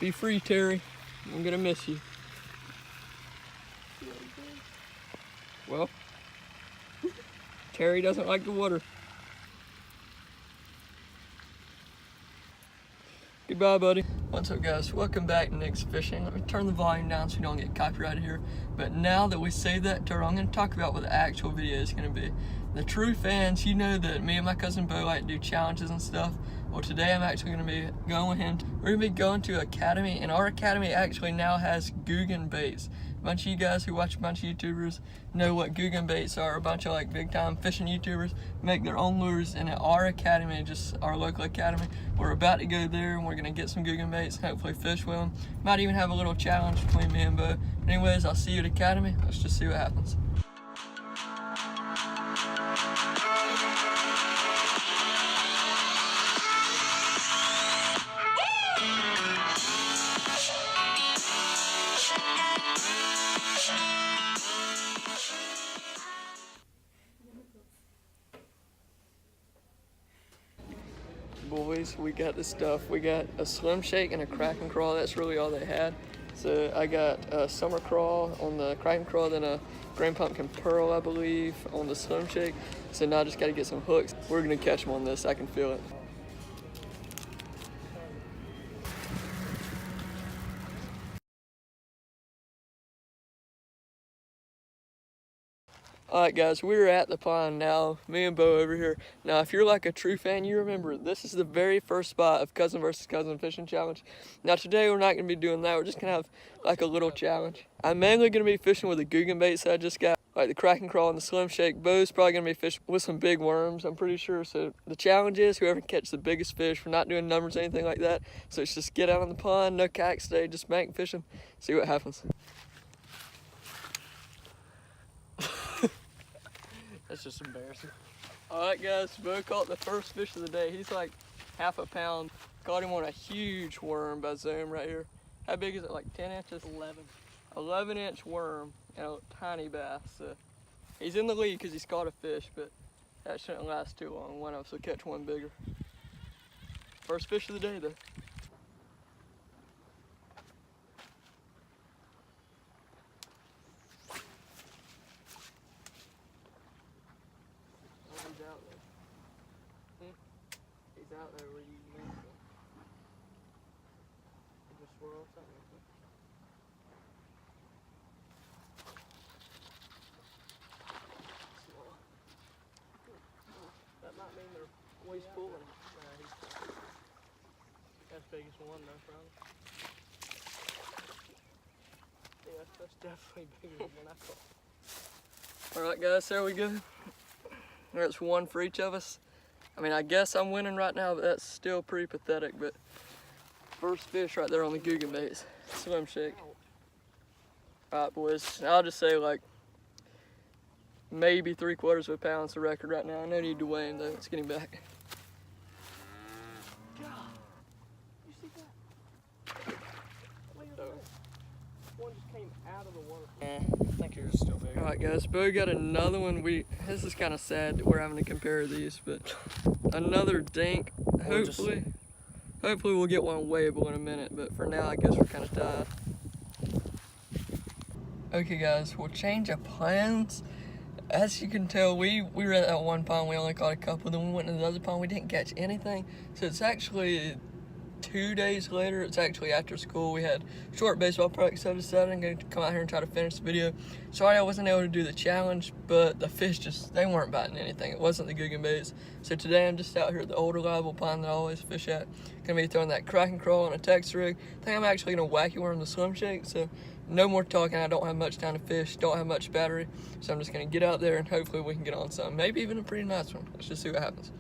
Be free, Terry. I'm gonna miss you. Well, Terry doesn't like the water. Goodbye, buddy. What's up, guys? Welcome back to Nick's Fishing. Let me turn the volume down so we don't get copyrighted here. But now that we saved that turtle, I'm going to talk about what the actual video is going to be. The true fans, you know that me and my cousin Bo like to do challenges and stuff. Well, today I'm actually going to be going with him. We're going to be going to academy, and our academy actually now has GOOGAN baits. A bunch of you guys who watch a bunch of YouTubers know what GOOGAN baits are. A bunch of like big time fishing YouTubers make their own lures, and at our academy, just our local academy, we're about to go there and we're gonna get some GOOGAN baits and hopefully fish with them. Might even have a little challenge between me and Bo. But anyways, I'll see you at academy. Let's just see what happens. Boys, we got the stuff. We got a slim shake and a crack and crawl. That's really all they had. So I got a summer crawl on the crack and crawl, then a green pumpkin pearl, I believe, on the slim shake. So now I just got to get some hooks. We're gonna catch them on this. I can feel it. Alright guys, we're at the pond now, me and Bo over here. Now if you're like a true fan, you remember this is the very first spot of cousin versus cousin fishing challenge. Now today we're not going to be doing that, we're just going to have like a little challenge. I'm mainly going to be fishing with the GOOGAN baits that I just got, like the crack and crawl and the slim shake. Bo's probably going to be fishing with some big worms, I'm pretty sure. So the challenge is whoever can catch the biggest fish. We're not doing numbers or anything like that. So it's just get out on the pond, no kayaks today, just bank fishing, see what happens. That's just embarrassing. Alright guys, Bo caught the first fish of the day. He's like half a pound. Caught him on a huge worm by Zoom right here. How big is it, like 10 inches? 11-inch worm and a tiny bass. So he's in the lead because he's caught a fish, but that shouldn't last too long. One of us will catch one bigger. First fish of the day though. He's out there where you move him. He just swirl something. Small. That might mean they're always pulling. That's the biggest one though, probably. Yeah, that's definitely bigger than one I caught. Alright guys, there we go. There's one for each of us. I mean, I guess I'm winning right now, but that's still pretty pathetic. But first fish right there on the GOOGAN baits. Swim shake. Alright boys, I'll just say like maybe 3/4 of a pound's the record right now. No need to weigh him though, let's get him back. God, you see that? One just came out of the water. I think yours is still big. Alright guys, Bo got another one. This is kind of sad that we're having to compare these, but another dink. Hopefully we'll get one weighable in a minute, but for now I guess we're kind of tied. Okay guys, we'll change of plans. As you can tell, we were at that one pond, we only caught a couple, then we went to the other pond, we didn't catch anything. So it's actually 2 days later, it's actually after school. We had short baseball practice, so I decided I'm going to come out here and try to finish the video. Sorry I wasn't able to do the challenge, but the fish they weren't biting anything. It wasn't the GOOGAN baits. So today I'm just out here at the old reliable pond that I always fish at. Gonna be throwing that crack and crawl on a Texas rig. I think I'm actually gonna wacky worm the slim shake, so no more talking. I don't have much time to fish, don't have much battery, so I'm just gonna get out there and hopefully we can get on some. Maybe even a pretty nice one. Let's just see what happens.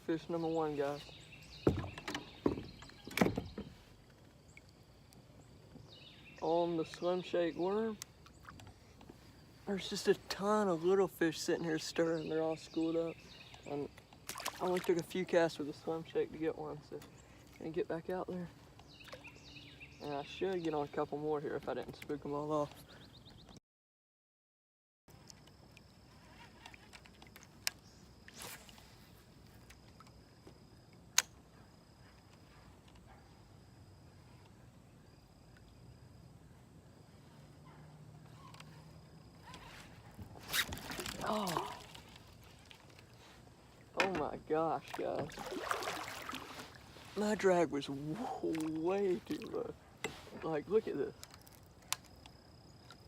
Fish number one, guys. On the a slim shake worm. There's just a ton of little fish sitting here stirring. They're all schooled up. And I only took a few casts with a slim shake to get one, so I'm gonna get back out there. And I should get on a couple more here if I didn't spook them all off. Oh my gosh, guys. My drag was way too low. Like, look at this.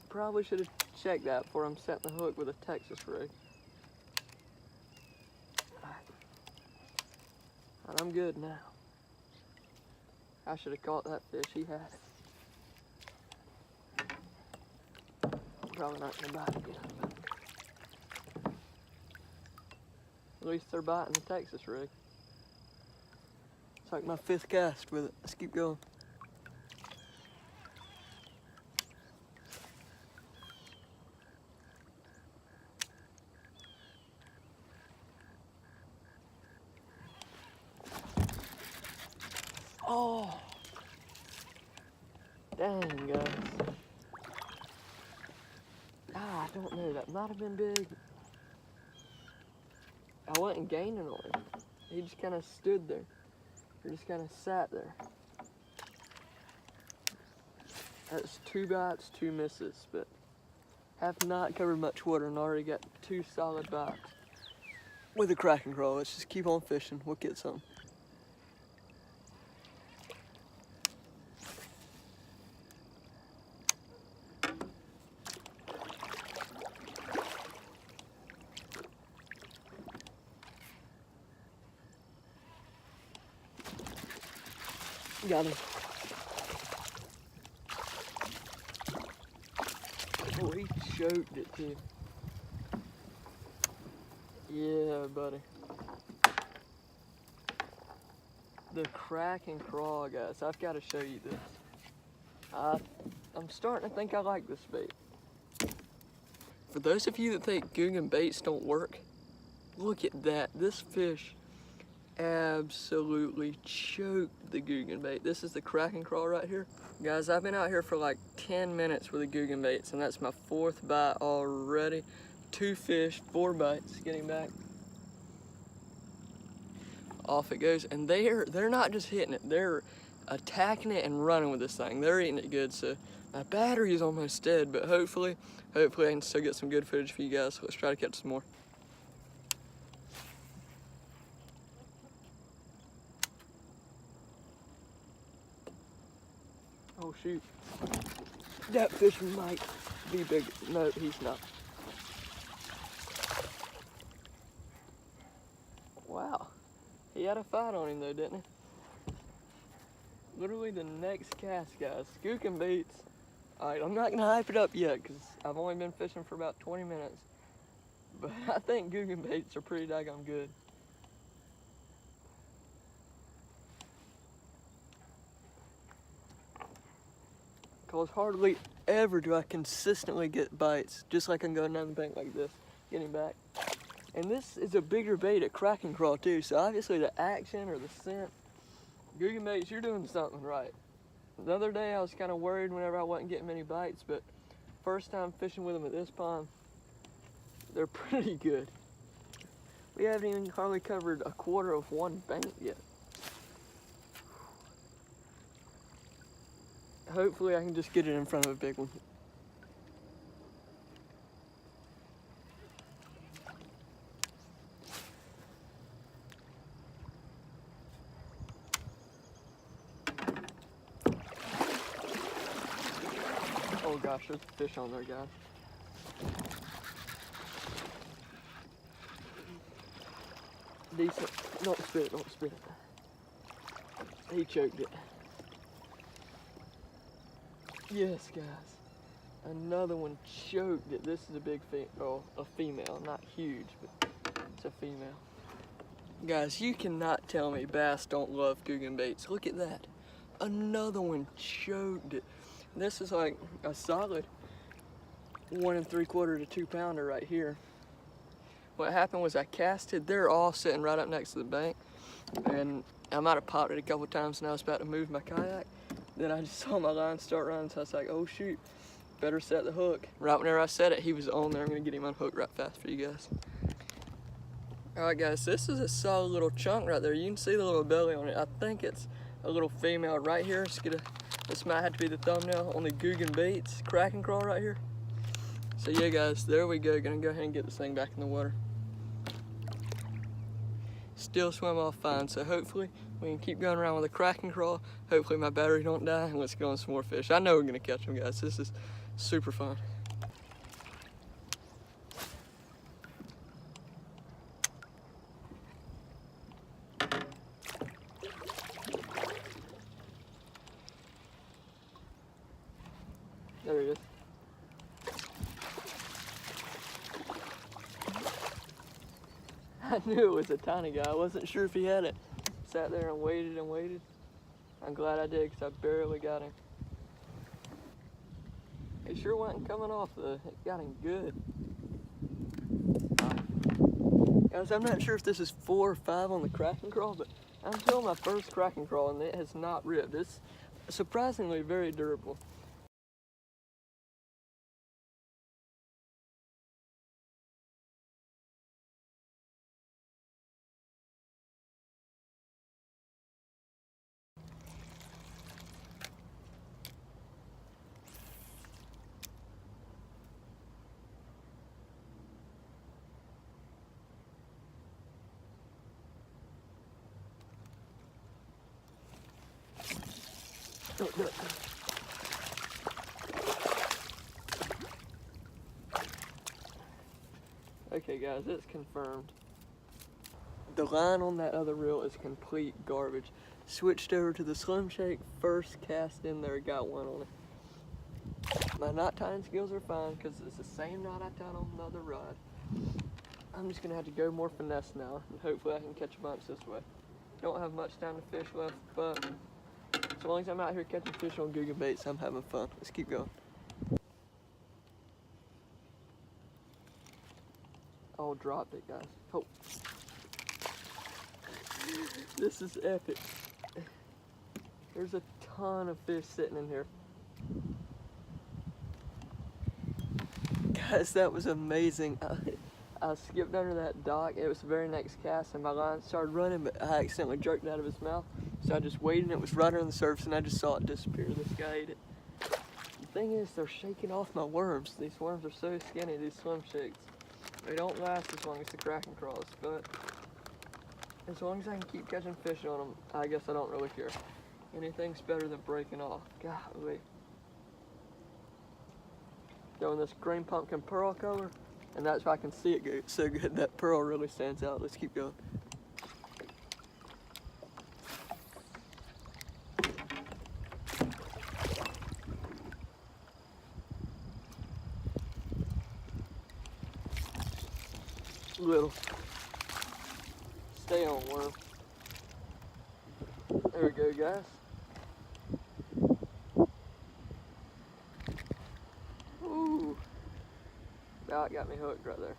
Probably should have checked that before I'm setting the hook with a Texas rig. And I'm good now. I should have caught that fish, he had it. Probably not gonna bite again. At least they're biting the Texas rig. It's like my 5th cast with it. Let's keep going. Oh, dang, guys. I don't know. That might have been big. I wasn't gaining on him. He just kind of stood there. He just kind of sat there. That's 2 bites, 2 misses, but have not covered much water and already got 2 solid bites with a cracking crawl. Let's just keep on fishing. We'll get some. Got him. Oh, he choked it too. Yeah, buddy. The cracking crawl, guys. I've got to show you this. I'm starting to think I like this bait. For those of you that think GOOGAN baits don't work, look at that. This fish absolutely choked the GOOGAN bait. This is the cracking crawl right here. Guys, I've been out here for like 10 minutes with the GOOGAN baits, and that's my 4th bite already. 2 fish, 4 bites, getting back. Off it goes, and they're not just hitting it, they're attacking it and running with this thing. They're eating it good, so my battery is almost dead, but hopefully I can still get some good footage for you guys. So let's try to catch some more. Oh shoot, that fish might be big. No, he's not. Wow, he had a fight on him though, didn't he? Literally the next cast, guys. GOOGAN baits. Alright, I'm not gonna hype it up yet because I've only been fishing for about 20 minutes. But I think GOOGAN baits are pretty daggone good. Because hardly ever do I consistently get bites, just like I'm going down the bank like this, getting back. And this is a bigger bait at cracking crawl too, so obviously the action or the scent, GOOGAN baits, you're doing something right. The other day I was kind of worried whenever I wasn't getting many bites, but first time fishing with them at this pond, they're pretty good. We haven't even hardly covered a quarter of one bank yet. Hopefully I can just get it in front of a big one. Oh gosh, there's a fish on there, guys. Decent. Don't spit it, don't spit it. He choked it. Yes, guys. Another one choked it. This is a big a female, not huge, but it's a female. Guys, you cannot tell me bass don't love GOOGAN baits. Look at that. Another one choked it. This is like a solid 1 3/4 to 2 pounder right here. What happened was I casted, they're all sitting right up next to the bank, and I might have popped it a couple times and I was about to move my kayak. Then I just saw my line start running, so I was like, oh shoot, better set the hook. Right whenever I set it, he was on there. I'm gonna get him unhooked right fast for you guys. All right guys, this is a solid little chunk right there. You can see the little belly on it. I think it's a little female right here. This might have to be the thumbnail on the GOOGAN BAITS crack and crawl right here. So yeah guys, there we go. Gonna go ahead and get this thing back in the water. Still swim off fine, so hopefully we can keep going around with a crack and crawl. Hopefully my battery don't die, and let's go on some more fish. I know we're gonna catch them guys. This is super fun. There he is. I knew it was a tiny guy. I wasn't sure if he had it. Sat there and waited and waited. I'm glad I did, because I barely got him. He sure wasn't coming off though. It got him good. Guys, I'm not sure if this is 4 or 5 on the crack and crawl, but I'm still my first crack and crawl and it has not ripped. It's surprisingly very durable. Look. Okay guys, it's confirmed. The line on that other reel is complete garbage. Switched over to the Slim Shake, first cast in there, got one on it. My knot tying skills are fine because it's the same knot I tied on another rod. I'm just gonna have to go more finesse now, and hopefully I can catch a bunch this way. Don't have much time to fish left, but as long as I'm out here catching fish on GOOGAN BAITS, I'm having fun. Let's keep going. Oh, dropped it, guys. Oh. This is epic. There's a ton of fish sitting in here. Guys, that was amazing. I skipped under that dock. It was the very next cast and my line started running, but I accidentally jerked it out of his mouth. So I just waited and it was right on the surface and I just saw it disappear. This guy ate it. The thing is, they're shaking off my worms. These worms are so skinny, these Slim Shakes. They don't last as long as the crack and crawls, but as long as I can keep catching fish on them, I guess I don't really care. Anything's better than breaking off. Golly. Going this green pumpkin pearl color, and that's why I can see it go so good. That pearl really stands out. Let's keep going. Little. Stay on, worm. There we go, guys. Ooh. That got me hooked right there.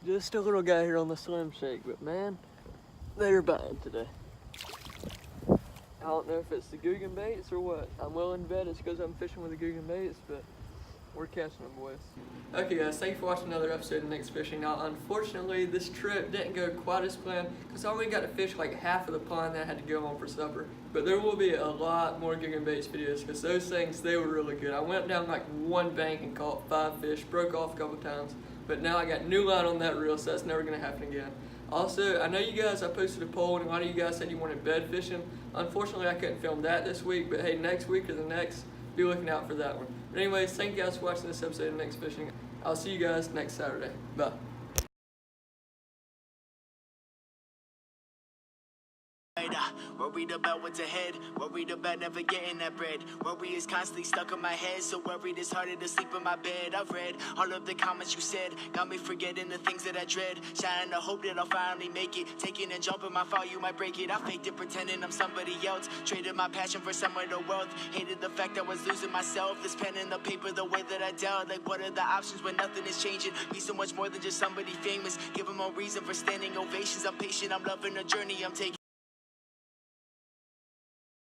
Just a little guy here on the Slim Shake, but man, they're buying today. I don't know if it's the GOOGAN BAITS or what. I'm willing to bet it's because I'm fishing with the GOOGAN BAITS, but we're catching them, boys. Okay guys, thank you for watching another episode of Nick's Fishing. Now, unfortunately, this trip didn't go quite as planned because I only got to fish like half of the pond that I had to go on for supper. But there will be a lot more GOOGAN BAITS videos because those things, they were really good. I went down like one bank and caught 5 fish, broke off a couple times, but now I got new line on that reel, so that's never going to happen again. Also, I know you guys, I posted a poll and a lot of you guys said you wanted bed fishing. Unfortunately, I couldn't film that this week, but hey, next week or the next, be looking out for that one. But anyways, thank you guys for watching this episode of Nick's Fishing. I'll see you guys next Saturday. Bye. dread. Worried about what's ahead, worried about never getting that bread. Worry is constantly stuck in my head, so worried it's harder to sleep in my bed. I've read all of the comments you said, got me forgetting the things that I dread. Shining the hope that I'll finally make it, taking and jumping my fall, you might break it. I faked it pretending I'm somebody else, traded my passion for some of the wealth. Hated the fact I was losing myself, this pen and the paper, the way that I dealt. Like what are the options when nothing is changing? Be so much more than just somebody famous, give them a reason for standing ovations. I'm patient, I'm loving the journey I'm taking.